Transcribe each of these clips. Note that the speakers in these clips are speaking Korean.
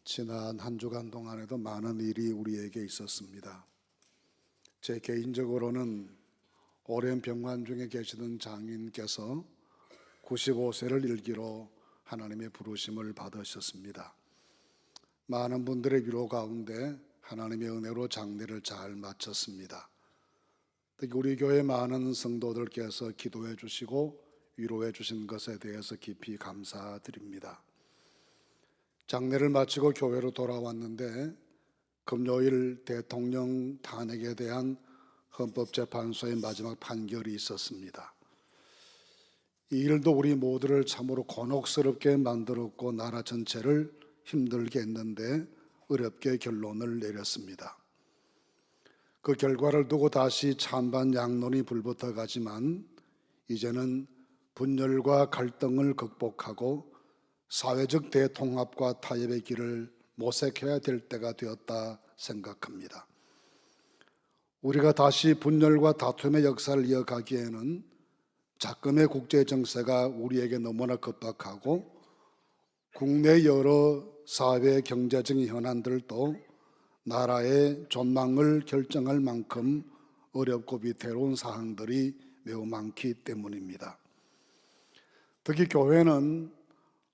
지난 한 주간 동안에도 많은 일이 우리에게 있었습니다. 제 개인적으로는 오랜 병환 중에 계시던 장인께서 95세를 일기로 하나님의 부르심을 받으셨습니다. 많은 분들의 위로 가운데 하나님의 은혜로 장례를 잘 마쳤습니다. 특히 우리 교회 많은 성도들께서 기도해 주시고 위로해 주신 것에 대해서 깊이 감사드립니다. 장례를 마치고 교회로 돌아왔는데 금요일 대통령 탄핵에 대한 헌법재판소의 마지막 판결이 있었습니다. 이 일도 우리 모두를 참으로 곤혹스럽게 만들었고 나라 전체를 힘들게 했는데 어렵게 결론을 내렸습니다. 그 결과를 두고 다시 찬반 양론이 불붙어 가지만 이제는 분열과 갈등을 극복하고 사회적 대통합과 타협의 길을 모색해야 될 때가 되었다 생각합니다. 우리가 다시 분열과 다툼의 역사를 이어가기에는 작금의 국제 정세가 우리에게 너무나 급박하고 국내 여러 사회 경제적인 현안들도 나라의 전망을 결정할 만큼 어렵고 위태로운 사항들이 매우 많기 때문입니다. 특히 교회는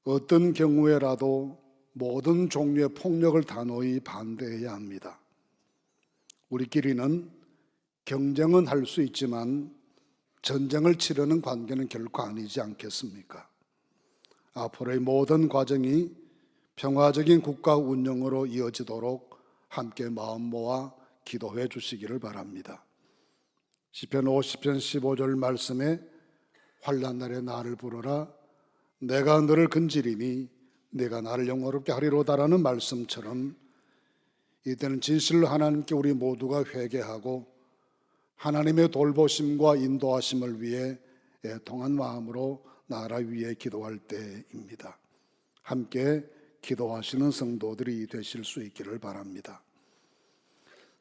어떤 경우에라도 모든 종류의 폭력을 단호히 반대해야 합니다. 우리끼리는 경쟁은 할 수 있지만 전쟁을 치르는 관계는 결코 아니지 않겠습니까? 앞으로의 모든 과정이 평화적인 국가 운영으로 이어지도록 함께 마음 모아 기도해 주시기를 바랍니다. 시편 50편 15절 말씀에 환난 날에 나를 부르라 내가 너를 건지리니 내가 나를 영화롭게 하리로다라는 말씀처럼 이때는 진실로 하나님께 우리 모두가 회개하고 하나님의 돌보심과 인도하심을 위해 애통한 마음으로 나라 위에 기도할 때입니다. 함께 기도하시는 성도들이 되실 수 있기를 바랍니다.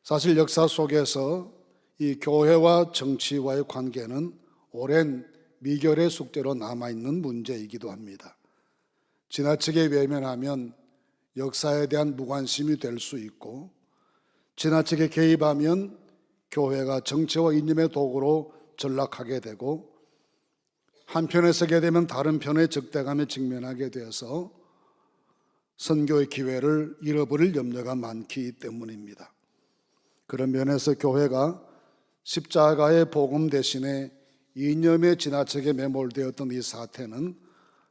사실 역사 속에서 이 교회와 정치와의 관계는 오랜 미결의 숙제로 남아있는 문제이기도 합니다. 지나치게 외면하면 역사에 대한 무관심이 될 수 있고 지나치게 개입하면 교회가 정치와 이념의 도구로 전락하게 되고 한편에 서게 되면 다른 편의 적대감에 직면하게 되어서 선교의 기회를 잃어버릴 염려가 많기 때문입니다. 그런 면에서 교회가 십자가의 복음 대신에 이념에 지나치게 매몰되었던 이 사태는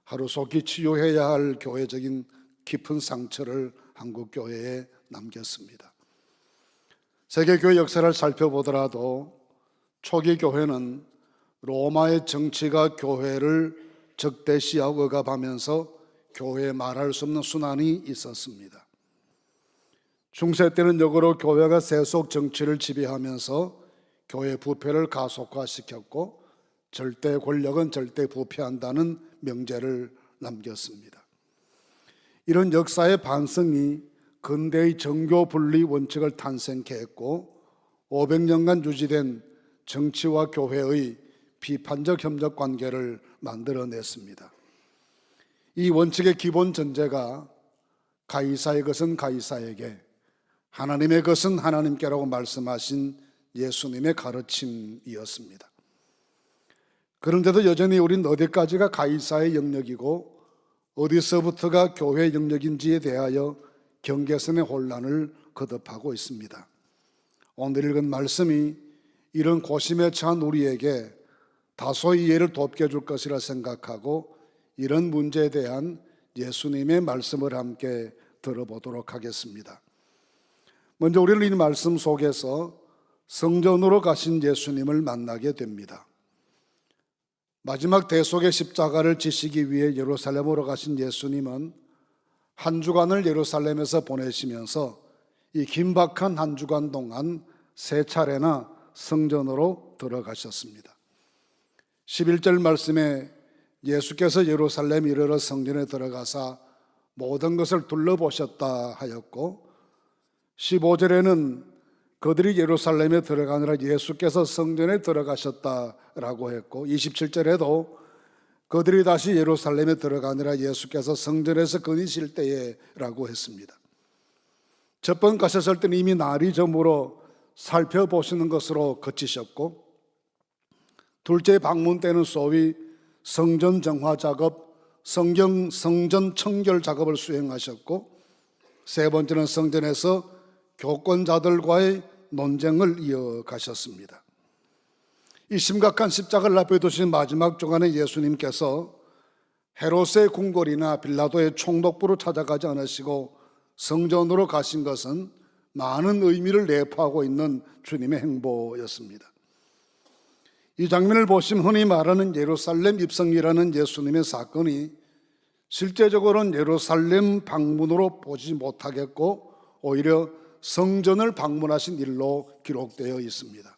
하루속히 치유해야 할 교회적인 깊은 상처를 한국 교회에 남겼습니다. 세계교회 역사를 살펴보더라도 초기 교회는 로마의 정치가 교회를 적대시하고 억압하면서 교회에 말할 수 없는 순환이 있었습니다. 중세 때는 역으로 교회가 세속 정치를 지배하면서 교회 부패를 가속화시켰고 절대 권력은 절대 부패한다는 명제를 남겼습니다. 이런 역사의 반성이 근대의 정교 분리 원칙을 탄생케 했고 500년간 유지된 정치와 교회의 비판적 협력 관계를 만들어냈습니다. 이 원칙의 기본 전제가 가이사의 것은 가이사에게 하나님의 것은 하나님께라고 말씀하신 예수님의 가르침이었습니다. 그런데도 여전히 우리는 어디까지가 가이사의 영역이고 어디서부터가 교회의 영역인지에 대하여 경계선의 혼란을 거듭하고 있습니다. 오늘 읽은 말씀이 이런 고심에 처한 우리에게 다소 이해를 돕게 해줄 것이라 생각하고 이런 문제에 대한 예수님의 말씀을 함께 들어보도록 하겠습니다. 먼저 우리는 이 말씀 속에서 성전으로 가신 예수님을 만나게 됩니다. 마지막 대속의 십자가를 지시기 위해 예루살렘으로 가신 예수님은 한 주간을 예루살렘에서 보내시면서 이 긴박한 한 주간 동안 세 차례나 성전으로 들어가셨습니다. 11절 말씀에 예수께서 예루살렘에 이르러 성전에 들어가사 모든 것을 둘러보셨다 하였고 15절에는 그들이 예루살렘에 들어가느라 예수께서 성전에 들어가셨다라고 했고 27절에도 그들이 다시 예루살렘에 들어가느라 예수께서 성전에서 거니실 때에 라고 했습니다. 첫 번 가셨을 때는 이미 날이 저물어 살펴보시는 것으로 그치셨고, 둘째 방문 때는 소위 성전 정화 작업, 성전 청결 작업을 수행하셨고, 세 번째는 성전에서 교권자들과의 논쟁을 이어가셨습니다. 이 심각한 십자가를 앞에 두신 마지막 주간에 예수님께서 헤롯의 궁궐이나 빌라도의 총독부로 찾아가지 않으시고 성전으로 가신 것은 많은 의미를 내포하고 있는 주님의 행보였습니다. 이 장면을 보시면 흔히 말하는 예루살렘 입성이라는 예수님의 사건이 실제적으로는 예루살렘 방문으로 보지 못하겠고 오히려 성전을 방문하신 일로 기록되어 있습니다.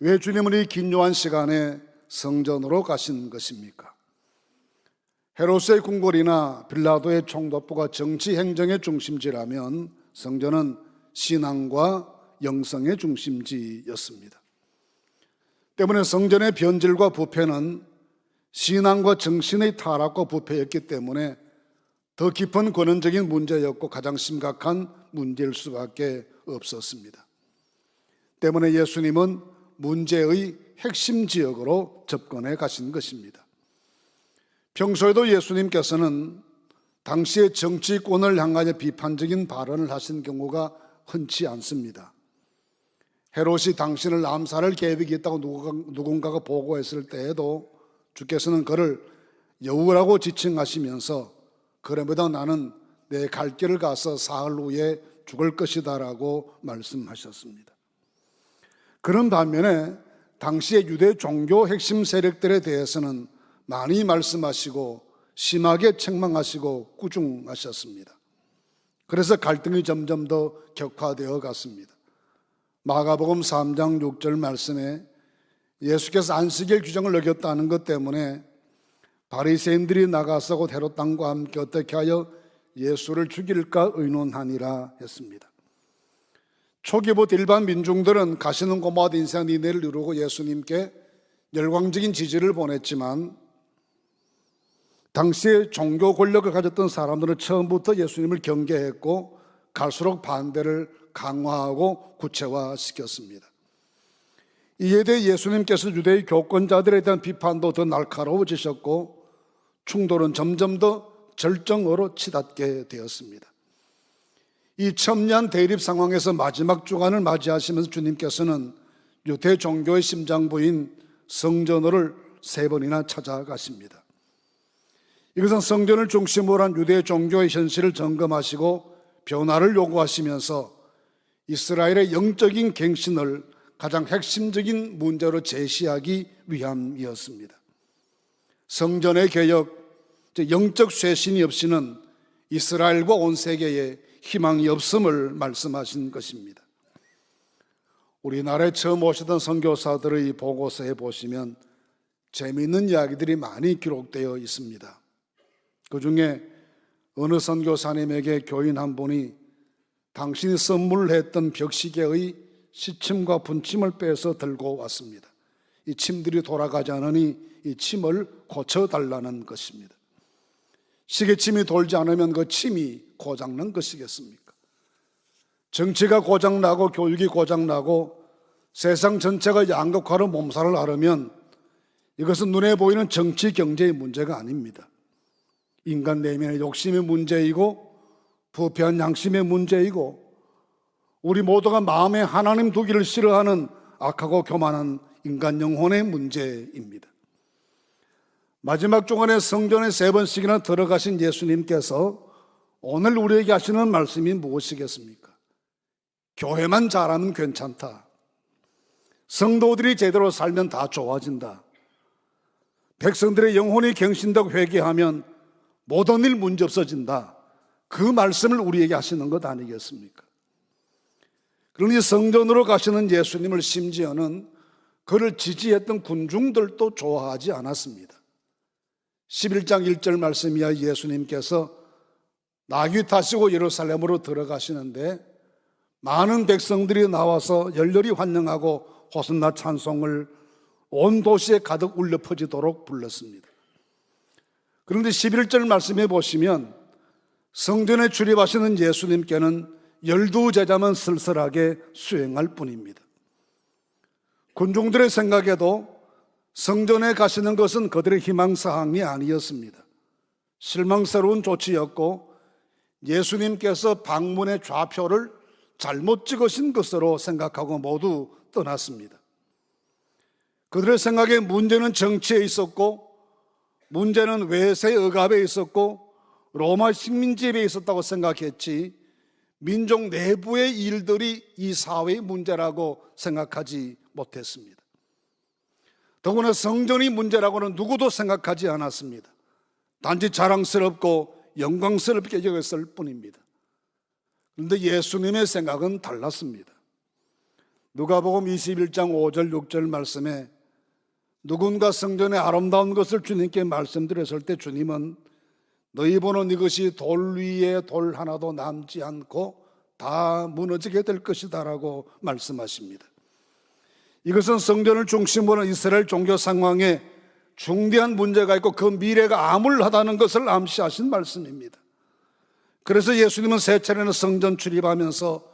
왜 주님은 이 긴요한 시간에 성전으로 가신 것입니까? 헤롯의 궁궐이나 빌라도의 총독부가 정치 행정의 중심지라면 성전은 신앙과 영성의 중심지였습니다. 때문에 성전의 변질과 부패는 신앙과 정신의 타락과 부패였기 때문에 더 깊은 근원적인 문제였고 가장 심각한 문제일 수밖에 없었습니다. 때문에 예수님은 문제의 핵심 지역으로 접근해 가신 것입니다. 평소에도 예수님께서는 당시의 정치권을 향하여 비판적인 발언을 하신 경우가 흔치 않습니다. 헤롯이 당신을 암살할 계획이 있다고 누군가가 보고했을 때에도 주께서는 그를 여우라고 지칭하시면서 그러므로 나는 내 갈 길을 가서 사흘 후에 죽을 것이다 라고 말씀하셨습니다. 그런 반면에 당시의 유대 종교 핵심 세력들에 대해서는 많이 말씀하시고 심하게 책망하시고 꾸중하셨습니다. 그래서 갈등이 점점 더 격화되어 갔습니다. 마가복음 3장 6절 말씀에 예수께서 안식일 규정을 어겼다는 것 때문에 바리새인들이 나가서 곧 헤롯 왕과 함께 어떻게 하여 예수를 죽일까 의논하니라 했습니다. 초기부터 일반 민중들은 가시는 곳마다 인생 니네를 이루고 예수님께 열광적인 지지를 보냈지만 당시에 종교 권력을 가졌던 사람들은 처음부터 예수님을 경계했고 갈수록 반대를 강화하고 구체화시켰습니다. 이에 대해 예수님께서 유대의 교권자들에 대한 비판도 더 날카로워지셨고 충돌은 점점 더 절정으로 치닫게 되었습니다. 이 첨예한 대립 상황에서 마지막 주간을 맞이하시면서 주님께서는 유대 종교의 심장부인 성전을 3번이나 찾아가십니다. 이것은 성전을 중심으로 한 유대 종교의 현실을 점검하시고 변화를 요구하시면서 이스라엘의 영적인 갱신을 가장 핵심적인 문제로 제시하기 위함이었습니다. 성전의 개혁, 영적 쇄신이 없이는 이스라엘과 온 세계에 희망이 없음을 말씀하신 것입니다. 우리나라에 처음 오시던 선교사들의 보고서에 보시면 재미있는 이야기들이 많이 기록되어 있습니다. 그 중에 어느 선교사님에게 교인 한 분이 당신이 선물했던 벽시계의 시침과 분침을 빼서 들고 왔습니다. 이 침들이 돌아가지 않으니 이 침을 고쳐달라는 것입니다. 시계침이 돌지 않으면 그 침이 고장난 것이겠습니까? 정치가 고장나고 교육이 고장나고 세상 전체가 양극화로 몸살을 앓으면 이것은 눈에 보이는 정치 경제의 문제가 아닙니다. 인간 내면의 욕심의 문제이고 부패한 양심의 문제이고 우리 모두가 마음에 하나님 두기를 싫어하는 악하고 교만한 인간 영혼의 문제입니다. 마지막 주간에 성전에 3번씩이나 들어가신 예수님께서 오늘 우리에게 하시는 말씀이 무엇이겠습니까? 교회만 잘하면 괜찮다. 성도들이 제대로 살면 다 좋아진다. 백성들의 영혼이 갱신되고 회개하면 모든 일 문제 없어진다. 그 말씀을 우리에게 하시는 것 아니겠습니까? 그러니 성전으로 가시는 예수님을 심지어는 그를 지지했던 군중들도 좋아하지 않았습니다. 11장 1절 말씀이야 예수님께서 나귀 타시고 예루살렘으로 들어가시는데 많은 백성들이 나와서 열렬히 환영하고 호산나 찬송을 온 도시에 가득 울려 퍼지도록 불렀습니다. 그런데 11절 말씀해 보시면 성전에 출입하시는 예수님께는 열두제자만 쓸쓸하게 수행할 뿐입니다. 군중들의 생각에도 성전에 가시는 것은 그들의 희망사항이 아니었습니다. 실망스러운 조치였고 예수님께서 방문의 좌표를 잘못 찍으신 것으로 생각하고 모두 떠났습니다. 그들의 생각에 문제는 정치에 있었고, 문제는 외세 억압에 있었고, 로마 식민지에 있었다고 생각했지 민족 내부의 일들이 이 사회의 문제라고 생각하지 못했습니다. 더구나 성전이 문제라고는 누구도 생각하지 않았습니다. 단지 자랑스럽고 영광스럽게 여겼을 뿐입니다. 그런데 예수님의 생각은 달랐습니다. 누가복음 21장 5절 6절 말씀에 누군가 성전의 아름다운 것을 주님께 말씀드렸을 때 주님은 너희 보는 이것이 돌 위에 돌 하나도 남지 않고 다 무너지게 될 것이다 라고 말씀하십니다. 이것은 성전을 중심으로 이스라엘 종교 상황에 중대한 문제가 있고 그 미래가 암울하다는 것을 암시하신 말씀입니다. 그래서 예수님은 세 차례나 성전 출입하면서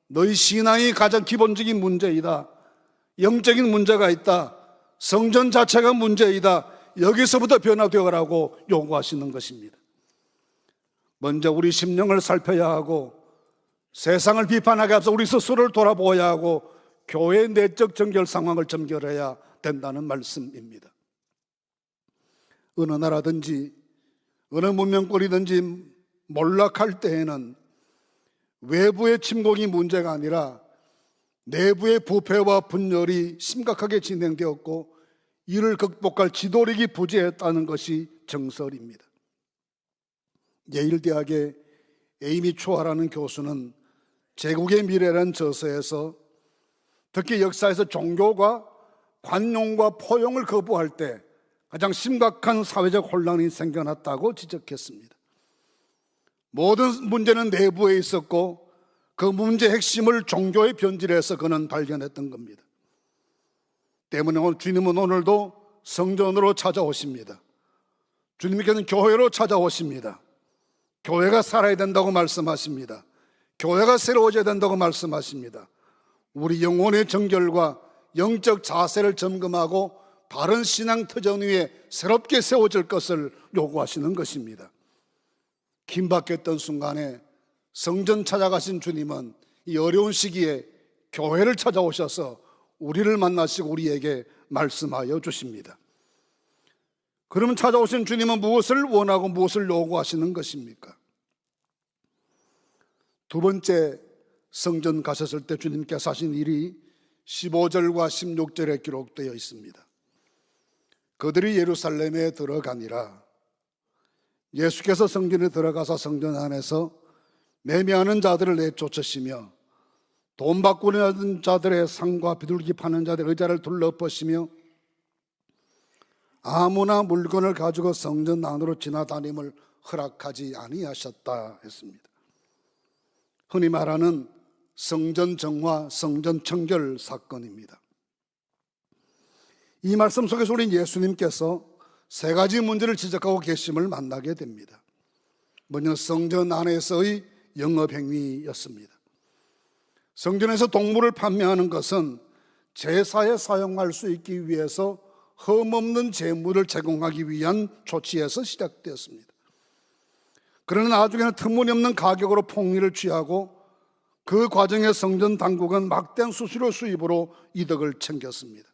너희 신앙이 가장 기본적인 문제이다, 영적인 문제가 있다, 성전 자체가 문제이다, 여기서부터 변화되어라고 요구하시는 것입니다. 먼저 우리 심령을 살펴야 하고 세상을 비판하기 앞서 우리 스스로를 돌아보아야 하고 교회의 내적 정결 상황을 점결해야 된다는 말씀입니다. 어느 나라든지 어느 문명권이든지 몰락할 때에는 외부의 침공이 문제가 아니라 내부의 부패와 분열이 심각하게 진행되었고 이를 극복할 지도력이 부재했다는 것이 정설입니다. 예일대학의 에이미 초아라는 교수는 제국의 미래라는 저서에서 특히 역사에서 종교가 관용과 포용을 거부할 때 가장 심각한 사회적 혼란이 생겨났다고 지적했습니다. 모든 문제는 내부에 있었고 그 문제의 핵심을 종교에 변질해서 그는 발견했던 겁니다. 때문에 주님은 오늘도 성전으로 찾아오십니다. 주님께서는 교회로 찾아오십니다. 교회가 살아야 된다고 말씀하십니다. 교회가 새로워져야 된다고 말씀하십니다. 우리 영혼의 정결과 영적 자세를 점검하고 바른 신앙 터전 위에 새롭게 세워질 것을 요구하시는 것입니다. 긴박했던 순간에 성전 찾아가신 주님은 이 어려운 시기에 교회를 찾아오셔서 우리를 만나시고 우리에게 말씀하여 주십니다. 그러면 찾아오신 주님은 무엇을 원하고 무엇을 요구하시는 것입니까? 두 번째 성전 가셨을 때 주님께서 하신 일이 15절과 16절에 기록되어 있습니다. 그들이 예루살렘에 들어가니라. 예수께서 성전에 들어가서 성전 안에서 매매하는 자들을 내쫓으시며 돈 바꾸는 자들의 상과 비둘기 파는 자들의 의자를 둘러보시며 아무나 물건을 가지고 성전 안으로 지나다님을 허락하지 아니하셨다 했습니다. 흔히 말하는 성전 정화, 성전 청결 사건입니다. 이 말씀 속에서 우리 예수님께서 세 가지 문제를 지적하고 계심을 만나게 됩니다. 먼저 성전 안에서의 영업행위였습니다. 성전에서 동물을 판매하는 것은 제사에 사용할 수 있기 위해서 흠없는 제물을 제공하기 위한 조치에서 시작되었습니다. 그러나 나중에는 터무니없는 가격으로 폭리를 취하고 그 과정에 성전 당국은 막대한 수수료 수입으로 이득을 챙겼습니다.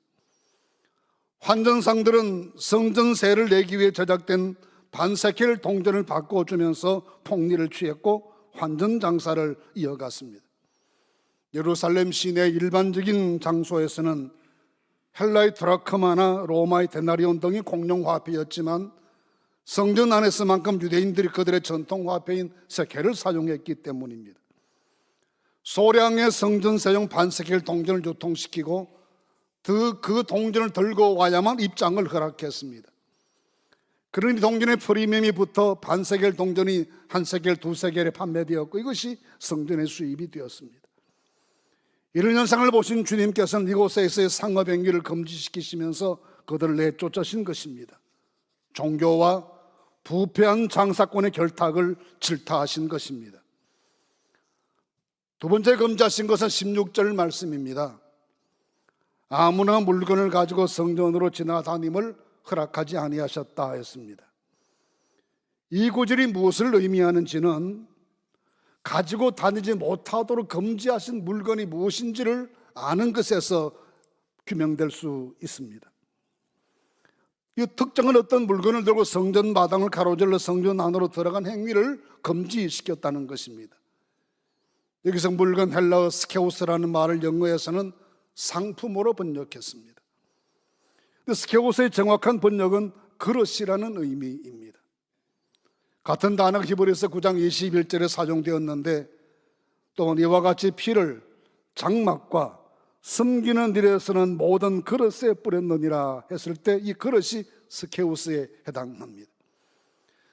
환전상들은 성전세를 내기 위해 제작된 반세켈 동전을 바꿔주면서 폭리를 취했고 환전 장사를 이어갔습니다. 예루살렘 시내 일반적인 장소에서는 헬라의 드라크마나 로마의 데나리온 등이 공용 화폐였지만 성전 안에서만큼 유대인들이 그들의 전통 화폐인 세켈을 사용했기 때문입니다. 소량의 성전세용 반세켈 동전을 유통시키고 그 동전을 들고 와야만 입장을 허락했습니다. 그러니 동전의 프리미엄이 붙어 반세켈 동전이 한 세켈, 두 세켈에 판매되었고 이것이 성전의 수입이 되었습니다. 이런 현상을 보신 주님께서는 이곳에서의 상업행위를 금지시키시면서 그들을 내쫓으신 것입니다. 종교와 부패한 장사권의 결탁을 질타하신 것입니다. 두 번째 금지하신 것은 16절 말씀입니다. 아무나 물건을 가지고 성전으로 지나다님을 허락하지 아니하셨다 했습니다. 이 구절이 무엇을 의미하는지는 가지고 다니지 못하도록 금지하신 물건이 무엇인지를 아는 것에서 규명될 수 있습니다. 이 특정한 어떤 물건을 들고 성전 마당을 가로질러 성전 안으로 들어간 행위를 금지시켰다는 것입니다. 여기서 물건, 헬라어 스케우스라는 말을 영어에서는 상품으로 번역했습니다. 스케우스의 정확한 번역은 그릇이라는 의미입니다. 같은 단어가 히브리서 9장 21절에 사용되었는데, 또한 이와 같이 피를 장막과 숨기는 일에서는 모든 그릇에 뿌렸느니라 했을 때 이 그릇이 스케우스에 해당합니다.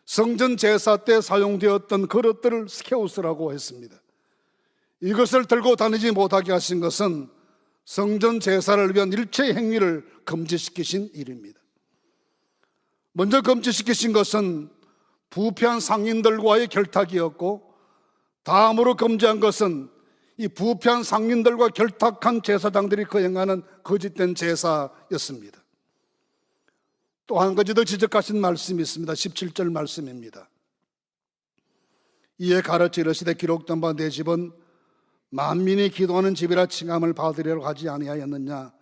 성전 제사 때 사용되었던 그릇들을 스케우스라고 했습니다. 이것을 들고 다니지 못하게 하신 것은 성전 제사를 위한 일체 행위를 금지시키신 일입니다. 먼저 금지시키신 것은 부패한 상인들과의 결탁이었고, 다음으로 금지한 것은 이 부패한 상인들과 결탁한 제사장들이 거행하는 거짓된 제사였습니다. 또 한 가지 더 지적하신 말씀이 있습니다. 17절 말씀입니다. 이에 가르쳐 이르시되 기록된 바 내 집은 만민이 기도하는 집이라 칭함을 받으려고 하지 아니하였느냐.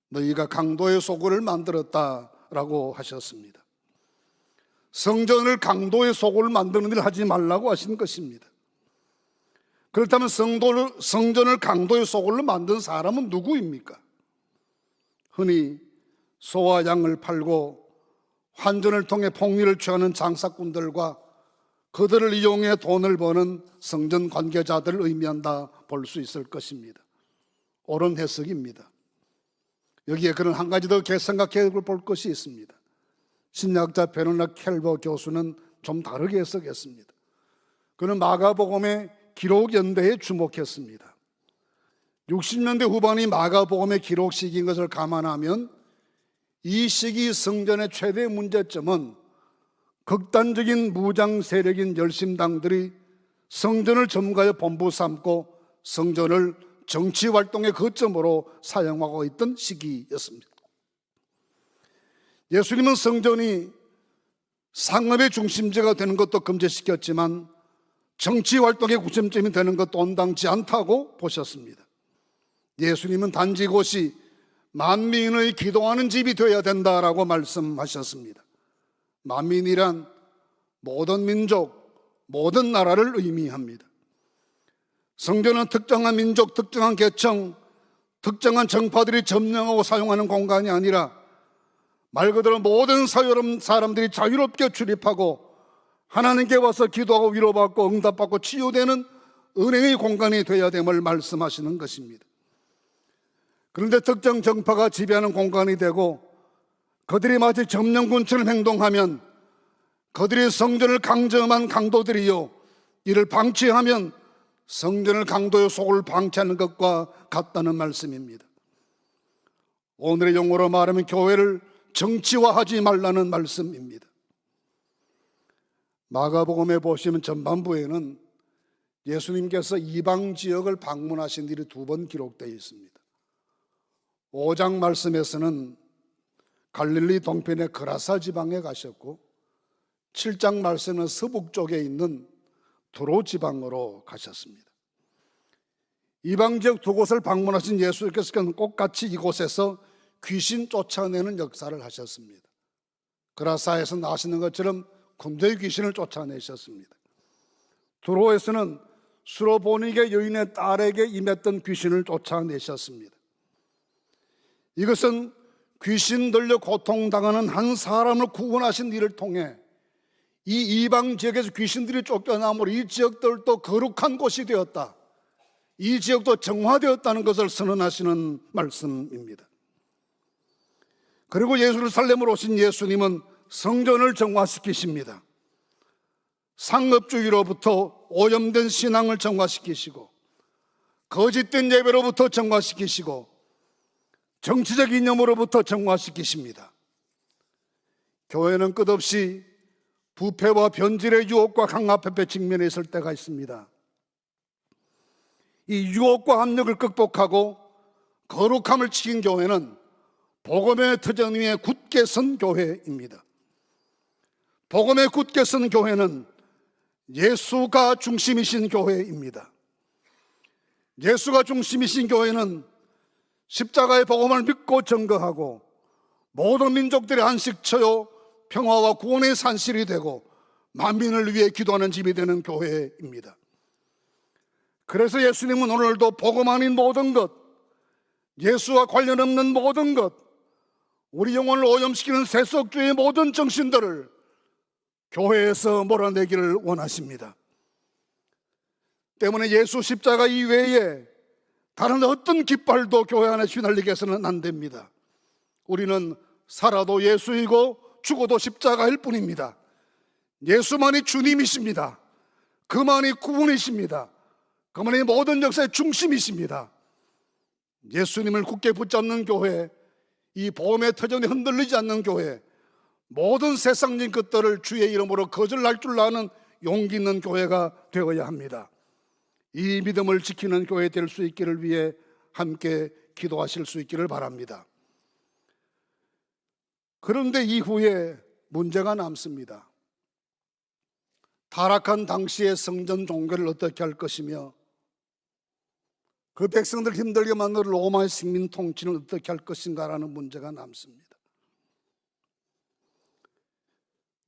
너희가 강도의 소굴을 만들었다라고 하셨습니다. 성전을 강도의 소굴을 만드는 일을 하지 말라고 하신 것입니다. 그렇다면 성전을 강도의 소굴로 만든 사람은 누구입니까? 흔히 소와 양을 팔고 환전을 통해 폭리를 취하는 장사꾼들과 그들을 이용해 돈을 버는 성전 관계자들을 의미한다 볼 수 있을 것입니다. 옳은 해석입니다. 여기에 그런 한 가지 더 생각해 볼 것이 있습니다. 신약자 베르나르드 켈버 교수는 좀 다르게 해석했습니다. 그는 마가복음의 기록 연대에 주목했습니다. 60년대 후반이 마가복음의 기록 시기인 것을 감안하면 이 시기 성전의 최대 문제점은 극단적인 무장 세력인 열심당들이 성전을 점거하여 본부 삼고 성전을 정치 활동의 거점으로 사용하고 있던 시기였습니다. 예수님은 성전이 상업의 중심지가 되는 것도 금지시켰지만 정치 활동의 구심점이 되는 것도 온당치 않다고 보셨습니다. 예수님은 단지 이곳이 만민의 기도하는 집이 되어야 된다라고 말씀하셨습니다. 만민이란 모든 민족, 모든 나라를 의미합니다. 성전은 특정한 민족, 특정한 계층, 특정한 정파들이 점령하고 사용하는 공간이 아니라 말 그대로 모든 사람들이 자유롭게 출입하고 하나님께 와서 기도하고 위로받고 응답받고 치유되는 은혜의 공간이 되어야 됨을 말씀하시는 것입니다. 그런데 특정 정파가 지배하는 공간이 되고 그들이 마치 점령군처럼 행동하면 그들이 성전을 강점한 강도들이요, 이를 방치하면 성전을 강도의 속을 방치하는 것과 같다는 말씀입니다. 오늘의 용어로 말하면 교회를 정치화하지 말라는 말씀입니다. 마가복음에 보시면 전반부에는 예수님께서 이방 지역을 방문하신 일이 2번 기록되어 있습니다. 5장 말씀에서는 갈릴리 동편의 그라사 지방에 가셨고 7장 말씀은 서북 쪽에 있는 두로 지방으로 가셨습니다. 이방 지역 2곳을 방문하신 예수께서는 똑같이 이곳에서 귀신 쫓아내는 역사를 하셨습니다. 그라사에서 나시는 것처럼 군대의 귀신을 쫓아내셨습니다. 두로에서는 수로보니게 여인의 딸에게 임했던 귀신을 쫓아내셨습니다. 이것은 귀신 들려 고통당하는 한 사람을 구원하신 일을 통해 이 이방 지역에서 귀신들이 쫓겨나므로 이 지역들도 거룩한 곳이 되었다, 이 지역도 정화되었다는 것을 선언하시는 말씀입니다. 그리고 예루살렘으로 오신 예수님은 성전을 정화시키십니다. 상업주의로부터 오염된 신앙을 정화시키시고 거짓된 예배로부터 정화시키시고 정치적 이념으로부터 정화시키십니다. 교회는 끝없이 부패와 변질의 유혹과 강압협에 직면해 있을 때가 있습니다. 이 유혹과 압력을 극복하고 거룩함을 지킨 교회는 복음의 터전 위에 굳게 선 교회입니다. 복음에 굳게 선 교회는 예수가 중심이신 교회입니다. 예수가 중심이신 교회는 십자가의 복음을 믿고 증거하고 모든 민족들의 안식처요 평화와 구원의 산실이 되고 만민을 위해 기도하는 집이 되는 교회입니다. 그래서 예수님은 오늘도 복음 아닌 모든 것, 예수와 관련 없는 모든 것, 우리 영혼을 오염시키는 세속주의의 모든 정신들을 교회에서 몰아내기를 원하십니다. 때문에 예수 십자가 이외에 다른 어떤 깃발도 교회 안에 휘날리게 해서는 안 됩니다. 우리는 살아도 예수이고 죽어도 십자가일 뿐입니다. 예수만이 주님이십니다. 그만이 구원이십니다. 그만이 모든 역사의 중심이십니다. 예수님을 굳게 붙잡는 교회, 이 복음의 터전이 흔들리지 않는 교회, 모든 세상적인 것들을 주의 이름으로 거절할 줄 아는 용기 있는 교회가 되어야 합니다. 이 믿음을 지키는 교회 될 수 있기를 위해 함께 기도하실 수 있기를 바랍니다. 그런데 이후에 문제가 남습니다. 타락한 당시의 성전 종교를 어떻게 할 것이며 그 백성들 힘들게 만든 로마의 식민 통치는 어떻게 할 것인가라는 문제가 남습니다.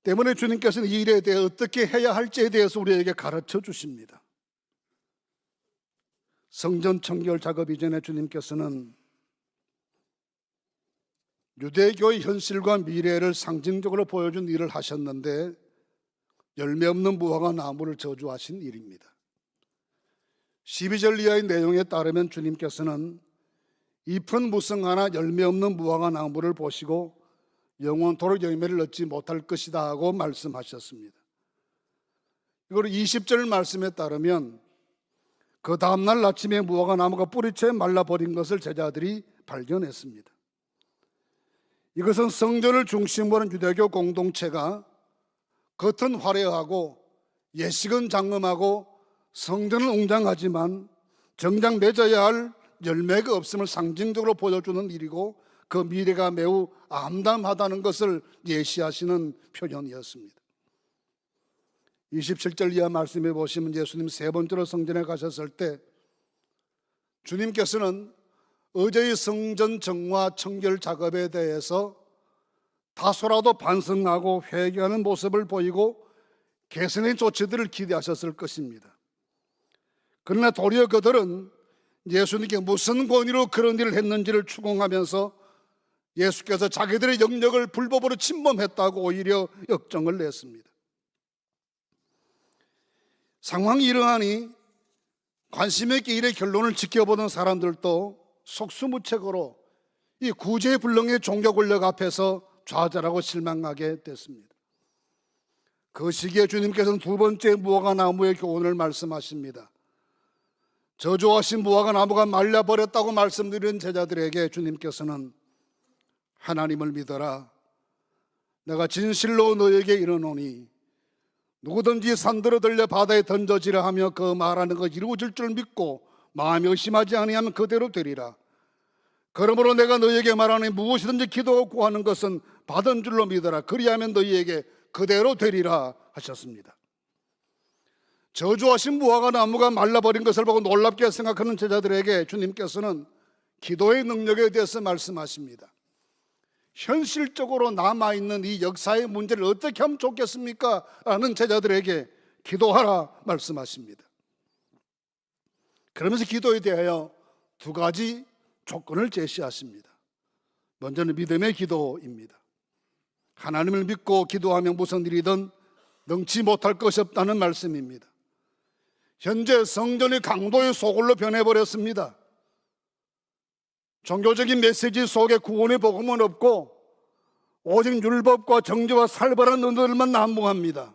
때문에 주님께서는 이 일에 대해 어떻게 해야 할지에 대해서 우리에게 가르쳐 주십니다. 성전 청결 작업 이전에 주님께서는 유대교의 현실과 미래를 상징적으로 보여준 일을 하셨는데 열매 없는 무화과 나무를 저주하신 일입니다. 12절 이하의 내용에 따르면 주님께서는 잎은 무성하나 열매 없는 무화과 나무를 보시고 영원토록 열매를 얻지 못할 것이다 하고 말씀하셨습니다. 이걸 20절 말씀에 따르면 그 다음날 아침에 무화과 나무가 뿌리채 말라버린 것을 제자들이 발견했습니다. 이것은 성전을 중심으로 한 유대교 공동체가 겉은 화려하고 예식은 장엄하고 성전은 웅장하지만 정작 맺어야 할 열매가 없음을 상징적으로 보여주는 일이고 그 미래가 매우 암담하다는 것을 예시하시는 표현이었습니다. 27절 이하 말씀해 보시면 예수님 세 번째로 성전에 가셨을 때 주님께서는 어제의 성전 정화 청결 작업에 대해서 다소라도 반성하고 회개하는 모습을 보이고 개선의 조치들을 기대하셨을 것입니다. 그러나 도리어 그들은 예수님께 무슨 권위로 그런 일을 했는지를 추궁하면서 예수께서 자기들의 영역을 불법으로 침범했다고 오히려 역정을 냈습니다. 상황이 이러하니 관심 있게 일의 결론을 지켜보던 사람들도 속수무책으로 이 구제불능의 종교 권력 앞에서 좌절하고 실망하게 됐습니다. 그 시기에 주님께서는 두 번째 무화과 나무의 교훈을 말씀하십니다. 저주하신 무화과 나무가 말려버렸다고 말씀드린 제자들에게 주님께서는 하나님을 믿어라. 내가 진실로 너에게 이르노니 누구든지 산들어 들려 바다에 던져지라 하며 그 말하는 것 이루어질 줄 믿고 마음이 의심하지 아니하면 그대로 되리라. 그러므로 내가 너희에게 말하니 무엇이든지 기도하고 구하는 것은 받은 줄로 믿어라. 그리하면 너희에게 그대로 되리라 하셨습니다. 저주하신 무화과 나무가 말라버린 것을 보고 놀랍게 생각하는 제자들에게 주님께서는 기도의 능력에 대해서 말씀하십니다. 현실적으로 남아있는 이 역사의 문제를 어떻게 하면 좋겠습니까? 라는 제자들에게 기도하라 말씀하십니다. 그러면서 기도에 대하여 두 가지 조건을 제시하십니다. 먼저는 믿음의 기도입니다. 하나님을 믿고 기도하면 무슨 일이든 능치 못할 것이 없다는 말씀입니다. 현재 성전이 강도의 소굴로 변해버렸습니다. 종교적인 메시지 속에 구원의 복음은 없고 오직 율법과 정죄와 살벌한 은혜들만 난무합니다.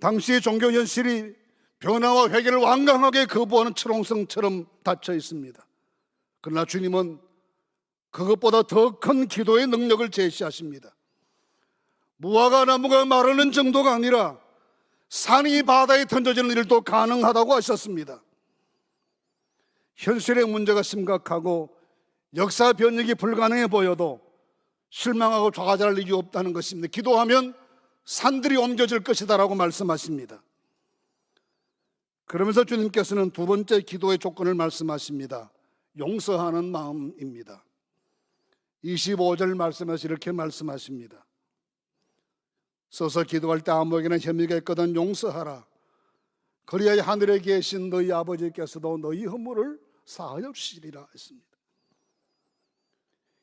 당시의 종교 현실이 변화와 회개를 완강하게 거부하는 철옹성처럼 닫혀 있습니다. 그러나 주님은 그것보다 더 큰 기도의 능력을 제시하십니다. 무화과 나무가 마르는 정도가 아니라 산이 바다에 던져지는 일도 가능하다고 하셨습니다. 현실의 문제가 심각하고 역사 변혁이 불가능해 보여도 실망하고 좌절할 일이 없다는 것입니다. 기도하면 산들이 옮겨질 것이다라고 말씀하십니다. 그러면서 주님께서는 두 번째 기도의 조건을 말씀하십니다. 용서하는 마음입니다. 25절 말씀에서 이렇게 말씀하십니다. 서서 기도할 때 아무에게나 혐의가 있거든 용서하라. 그리하여 하늘에 계신 너희 아버지께서도 너희 허물을 사하여 주시리라 했습니다.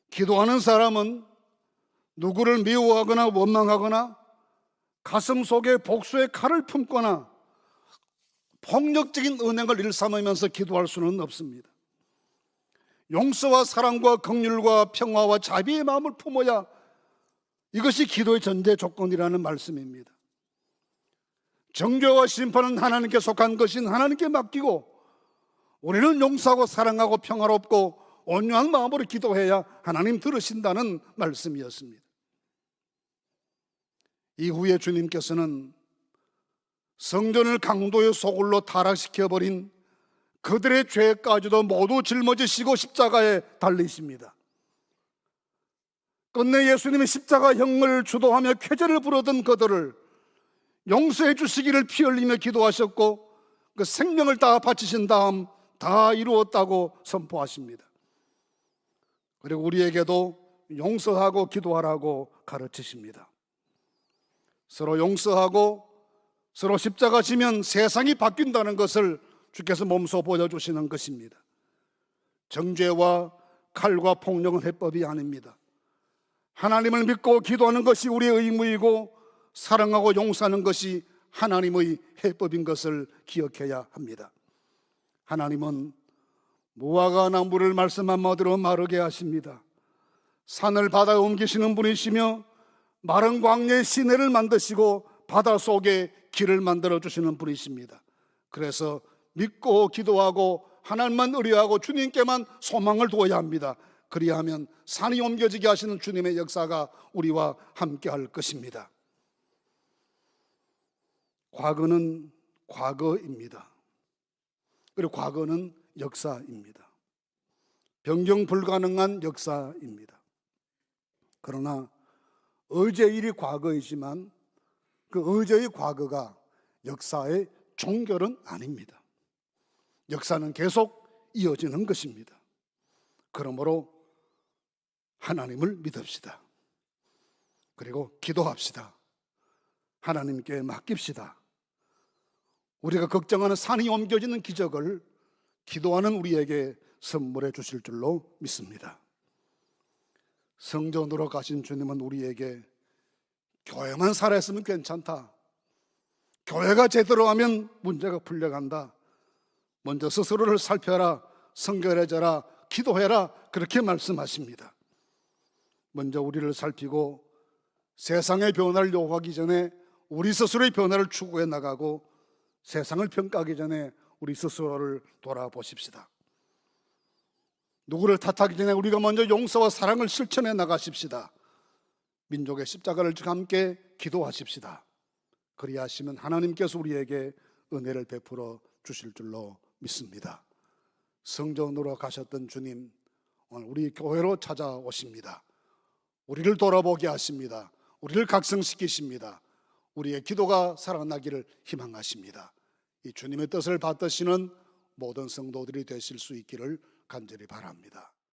기도하는 사람은 누구를 미워하거나 원망하거나 가슴 속에 복수의 칼을 품거나 폭력적인 은행을 일삼으면서 기도할 수는 없습니다. 용서와 사랑과 긍휼과 평화와 자비의 마음을 품어야 이것이 기도의 전제 조건이라는 말씀입니다. 정죄와 심판은 하나님께 속한 것인 하나님께 맡기고 우리는 용서하고 사랑하고 평화롭고 온유한 마음으로 기도해야 하나님 들으신다는 말씀이었습니다. 이후에 주님께서는 성전을 강도의 소굴로 타락시켜버린 그들의 죄까지도 모두 짊어지시고 십자가에 달리십니다. 끝내 예수님이 십자가형을 주도하며 쾌제를 부르던 그들을 용서해 주시기를 피 흘리며 기도하셨고 그 생명을 다 바치신 다음 다 이루었다고 선포하십니다. 그리고 우리에게도 용서하고 기도하라고 가르치십니다. 서로 용서하고 서로 십자가 지면 세상이 바뀐다는 것을 주께서 몸소 보여주시는 것입니다. 정죄와 칼과 폭력은 해법이 아닙니다. 하나님을 믿고 기도하는 것이 우리의 의무이고 사랑하고 용서하는 것이 하나님의 해법인 것을 기억해야 합니다. 하나님은 무화과 나무를 말씀 한마디로 마르게 하십니다. 산을 바다에 옮기시는 분이시며 마른 광야에 시내를 만드시고 바다 속에 길을 만들어 주시는 분이십니다. 그래서 믿고 기도하고 하나님만 의뢰하고 주님께만 소망을 두어야 합니다. 그리하면 산이 옮겨지게 하시는 주님의 역사가 우리와 함께 할 것입니다. 과거는 과거입니다. 그리고 과거는 역사입니다. 변경 불가능한 역사입니다. 그러나 어제 일이 과거이지만 그 어제의 과거가 역사의 종결은 아닙니다. 역사는 계속 이어지는 것입니다. 그러므로 하나님을 믿읍시다. 그리고 기도합시다. 하나님께 맡깁시다. 우리가 걱정하는 산이 옮겨지는 기적을 기도하는 우리에게 선물해 주실 줄로 믿습니다. 성전으로 가신 주님은 우리에게 교회만 살아있으면 괜찮다, 교회가 제대로 하면 문제가 풀려간다, 먼저 스스로를 살펴라, 성결해져라, 기도해라, 그렇게 말씀하십니다. 먼저 우리를 살피고 세상의 변화를 요구하기 전에 우리 스스로의 변화를 추구해 나가고 세상을 평가하기 전에 우리 스스로를 돌아보십시다. 누구를 탓하기 전에 우리가 먼저 용서와 사랑을 실천해 나가십시다. 민족의 십자가를 함께 기도하십시다. 그리하시면 하나님께서 우리에게 은혜를 베풀어 주실 줄로 믿습니다. 성전으로 가셨던 주님, 오늘 우리 교회로 찾아오십니다. 우리를 돌아보게 하십니다. 우리를 각성시키십니다. 우리의 기도가 살아나기를 희망하십니다. 이 주님의 뜻을 받드시는 모든 성도들이 되실 수 있기를 간절히 바랍니다.